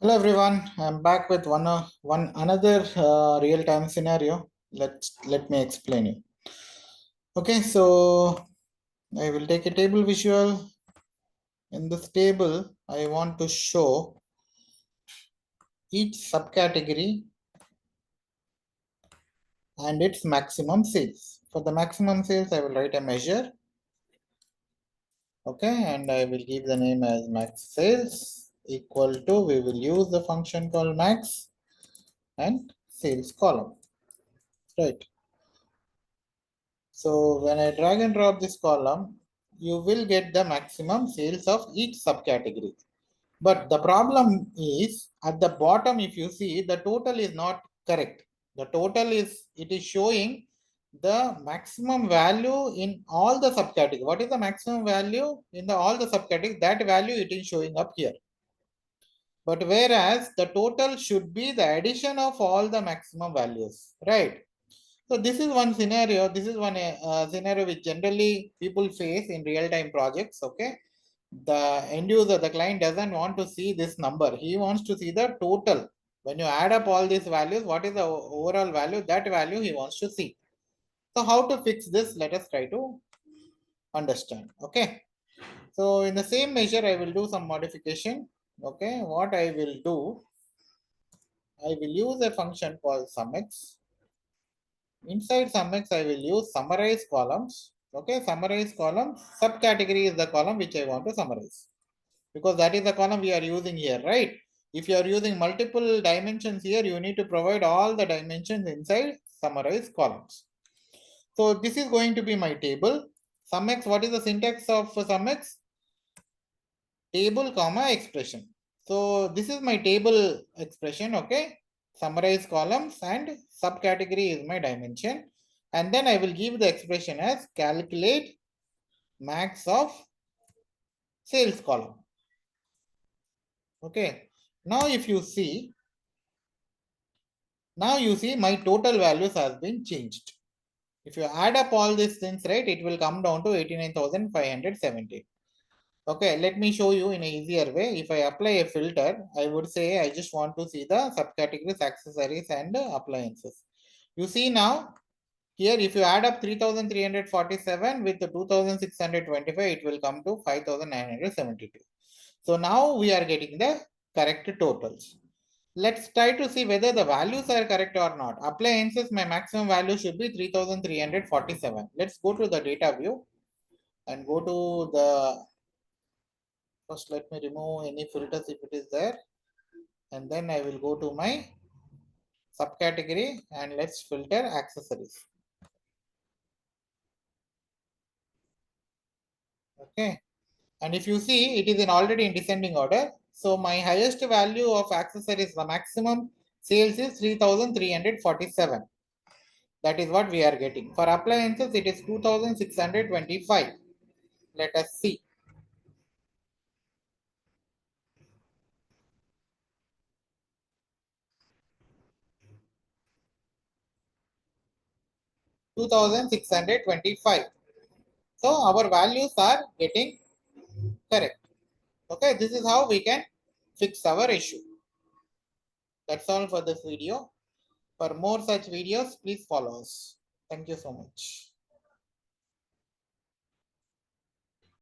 Hello everyone, I'm back with one another real-time scenario. Let me explain you. Okay, so I will take a table visual. In this table, I want to show each subcategory and its maximum sales. For the maximum sales, I will write a measure. Okay, and I will give the name as max sales equal to, we will use the function called max and sales column. Right. So when I drag and drop this column, you will get the maximum sales of each subcategory. But the problem is at the bottom, if you see, the total is not correct. The total is, it is showing the maximum value in all the subcategories. What is the maximum value in all the subcategories? That value it is showing up here. But whereas the total should be the addition of all the maximum values, right? So this is one scenario. This is one scenario which generally people face in real-time projects. Okay, the end user, the client doesn't want to see this number. He wants to see the total. When you add up all these values, what is the overall value? That value he wants to see. So how to fix this? Let us try to understand. Okay. So in the same measure, I will do some modification. Okay. What I will do, I will use a function called sumx. Inside sumx, I will use summarize columns. Okay, summarize column. Subcategory is the column which I want to summarize because that is the column we are using here, right? If you are using multiple dimensions here, you need to provide all the dimensions inside summarize columns. So this is going to be my table. Sumx, what is the syntax of sumx? Table, comma, expression. So this is my table expression, okay? Summarize columns and subcategory is my dimension. And then I will give the expression as calculate max of sales column. Okay. Now if you see, my total values has been changed. If you add up all these things, right, it will come down to 89,570. Okay, let me show you in an easier way. If I apply a filter, I would say I just want to see the subcategories, accessories, and appliances. You see now, here if you add up 3,347 with the 2,625, it will come to 5,972. So now we are getting the correct totals. Let's try to see whether the values are correct or not. Appliances, my maximum value should be 3,347. Let's go to the data view and go to the first. Let me remove any filters if it is there, and then I will go to my subcategory and let's filter accessories. Okay, and if you see, it is in already in descending order. So my highest value of accessories, the maximum sales is 3,347. That is what we are getting. For appliances, it is 2,625. Let us see. 2,625. So our values are getting correct. Okay, this is how we can fix our issue. That's all for this video. For more such videos, please follow us. Thank you so much.